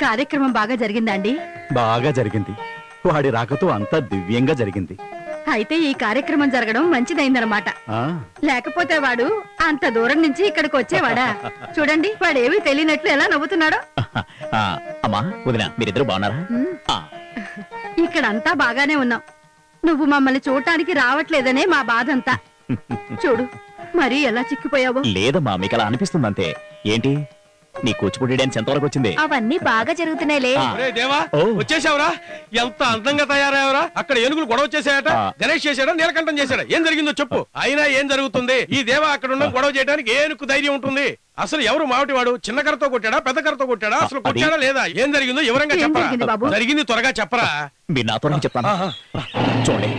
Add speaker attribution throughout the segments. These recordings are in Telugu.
Speaker 1: కార్యక్రమం బాగా జరిగిందండి?
Speaker 2: బాగా జరిగింది. వాడి రాకతో అంతా దివ్యంగా జరిగింది.
Speaker 1: అయితే ఈ కార్యక్రమం జరగడం మంచిదైందనమాట. లేకపోతే వాడు అంత దూరం నుంచి ఇక్కడికి వచ్చేవాడా? చూడండి, వాడేమీ తెలియనట్లు ఎలా నవ్వుతున్నాడో.
Speaker 3: అమ్మా వదిన, మీరిద్దరు బాగున్నారా?
Speaker 1: ఇక్కడంతా బాగానే ఉన్నాం. నువ్వు మమ్మల్ని చూడటానికి రావట్లేదనే మా బాధంతా. చూడు మరి ఎలా చిక్కిపోయావో.
Speaker 3: లేదమ్మా, మీకు అలా అనిపిస్తుందంతే. ఏంటి నీ కూచిపూడి డాన్స్ ఎంతవరకు వచ్చింది?
Speaker 1: అవన్నీ బాగా జరుగుతున్నాయిలే.
Speaker 4: దేవా, వచ్చేసావురా? ఎంత అందంగా తయారయ్యావురా? అక్కడ ఏనుగులు గొడవ చేశాయట. గణేష్ చేశాడా, నీలకంఠం చేశాడా? ఏం జరిగిందో చెప్పు. అయినా ఏం జరుగుతుంది? ఈ దేవా అక్కడ ఉన్న గొడవ చేయడానికి ఏనుకు ధైర్యం ఉంటుంది? అసలు ఎవరు మావటివాడు? చిన్న కర్రతో కొట్టాడా, పెద్ద కర్రతో కొట్టాడా? అసలు కొట్టాడా లేదా? ఏం జరిగిందో వివరంగా చెప్పరా. జరిగింది త్వరగా చెప్పరా.
Speaker 3: మీరు నాతో చెప్తాను. చూడండి,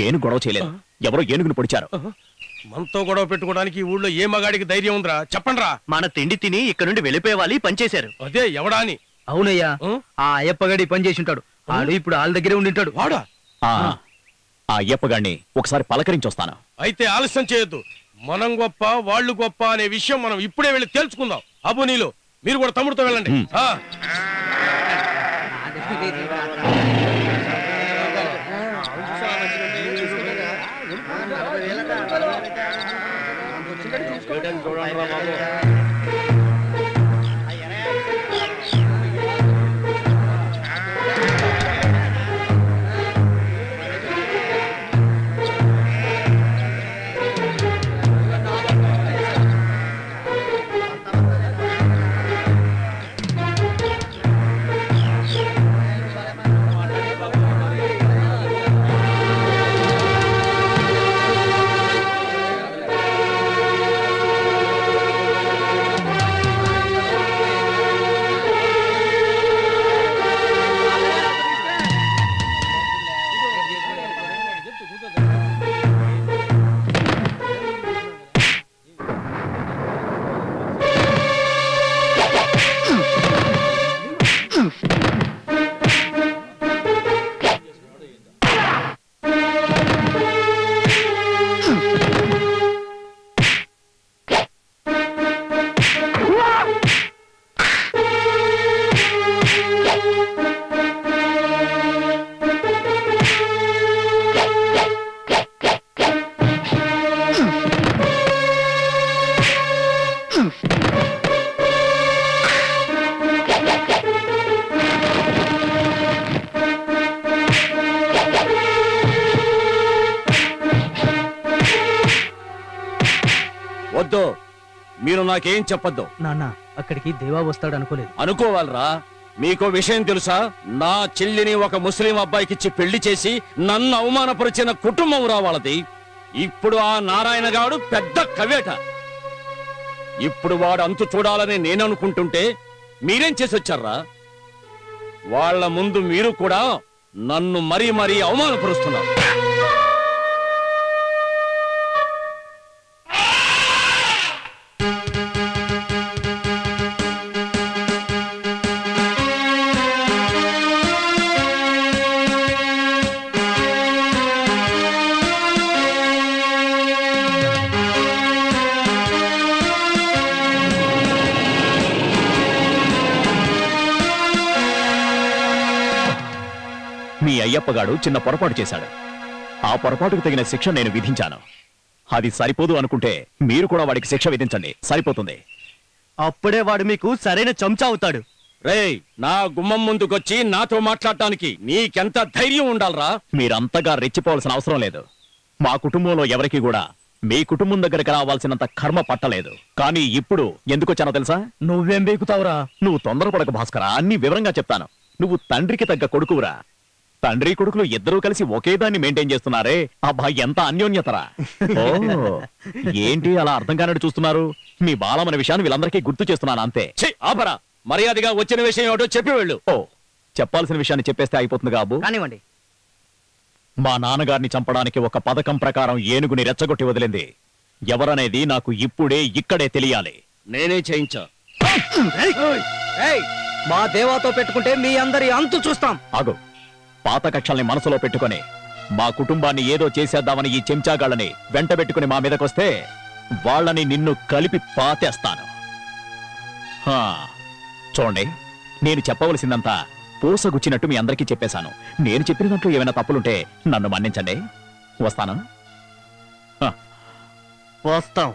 Speaker 3: ఏనుగు గొడవ చేయలేదు, ఎవరో ఏనుగును పొడిచారు.
Speaker 4: మనతో గొడవ పెట్టుకోవడానికి ఈ ఊళ్ళో ఏ మగాడికి ధైర్యం ఉందిరా? చెప్పండ్రా.
Speaker 5: మన తిండి తిని ఇక్కడ నుండి వెళ్ళిపోయేవాలి పనిచేశారు.
Speaker 4: అదే ఎవడా అని.
Speaker 5: అవునయ్యా, ఆ అయ్యప్పగాడి పని చేసి ఉంటాడు. ఆడు ఇప్పుడు వాళ్ళ దగ్గరే ఉండింటాడు.
Speaker 4: వాడా?
Speaker 3: ఆ అయ్యప్పగాడిని ఒకసారి పలకరించొస్తాను.
Speaker 4: అయితే ఆలస్యం చేయొద్దు. మనం గొప్ప వాళ్ళు గొప్ప అనే విషయం మనం ఇప్పుడే వెళ్ళి తెలుసుకుందాం. అబు నీలు, మీరు కూడా తమ్ముడితో వెళ్ళండి.
Speaker 2: వద్దు, మీరు నాకేం చెప్పొద్దు.
Speaker 5: నాన్న, అక్కడికి దేవా వస్తాడు అనుకోలేదు.
Speaker 2: అనుకోవాలరా. మీకో విషయం తెలుసా? నా చెల్లిని ఒక ముస్లిం అబ్బాయికిచ్చి పెళ్లి చేసి నన్ను అవమానపరిచిన కుటుంబం రా వాళ్ళది. ఇప్పుడు ఆ నారాయణ గాడు పెద్ద కవేట. ఇప్పుడు వాడు అంతు చూడాలని నేననుకుంటుంటే మీరేం చేసి వచ్చారా? వాళ్ళ ముందు మీరు కూడా నన్ను మరీ మరీ అవమానపరుస్తున్నారు.
Speaker 3: మీ అయ్యప్పగాడు చిన్న పొరపాటు చేశాడు. ఆ పొరపాటుకు తగిన శిక్ష నేను విధించాను. అది సరిపోదు అనుకుంటే మీరు కూడా వాడికి శిక్ష విధించండి, సరిపోతుంది.
Speaker 5: అప్పుడే వాడు మీకు సరైన చెంచా అవుతాడు.
Speaker 2: రేయ్, నా గుమ్మం ముందుకొచ్చి నాతో మాట్లాడటానికి నీకెంత ధైర్యం ఉండాలరా?
Speaker 3: మీరంతగా రెచ్చిపోవాల్సిన అవసరం లేదు. మా కుటుంబంలో ఎవరికి కూడా మీ కుటుంబం దగ్గరికి రావాల్సినంత కర్మ పట్టలేదు. కానీ ఇప్పుడు ఎందుకొచ్చానో తెలుసా?
Speaker 5: నువ్వేం బేకుతావురా?
Speaker 3: నువ్వు తొందరపడక భాస్కరా, అన్ని వివరంగా చెప్తాను. నువ్వు తండ్రికి తగ్గ కొడుకురా. తండ్రి కొడుకులు ఇద్దరూ కలిసి ఒకే దాన్ని మెయింటైన్ చేస్తున్నారే, అబ్బా ఎంత అన్యోన్యతరా. ఓ ఏంటి అలా అర్థం కానట్టు చూస్తున్నారు? మీ బాలమన విషయాన్ని వీళ్ళందరికీ గుర్తు చేస్తున్నాను అంతే.
Speaker 2: ఆపరా, మర్యాదగా వచ్చిన విషయం ఏమిటో చెప్పి వెళ్ళు.
Speaker 3: ఓ, చెప్పాల్సిన విషయాన్ని చెప్పేస్తే అయిపోతుంది కాబు.
Speaker 5: కానివ్వండి.
Speaker 3: మా నాన్నగారిని చంపడానికి ఒక పథకం ప్రకారం ఏనుగుని రెచ్చగొట్టి వదిలింది ఎవరనేది నాకు ఇప్పుడే ఇక్కడే తెలియాలి.
Speaker 2: నేనే చేయించా.
Speaker 5: మా దేవాతో పెట్టుకుంటే మీ అందరి అంతు చూస్తాం.
Speaker 3: ఆగు. పాత కక్షల్ని మనసులో పెట్టుకొని మా కుటుంబాన్ని ఏదో చేసేద్దామని ఈ చెంచాగాళ్ళని వెంటబెట్టుకుని మా మీదకొస్తే వాళ్ళని నిన్ను కలిపి పాతేస్తాను. చూడండి, నేను చెప్పవలసిందంతా పూసగుచ్చినట్టు మీ అందరికీ చెప్పేశాను. నేను చెప్పిన దాంట్లో ఏమైనా తప్పులుంటే నన్ను మన్నించండి. వస్తాను.
Speaker 5: వస్తాం.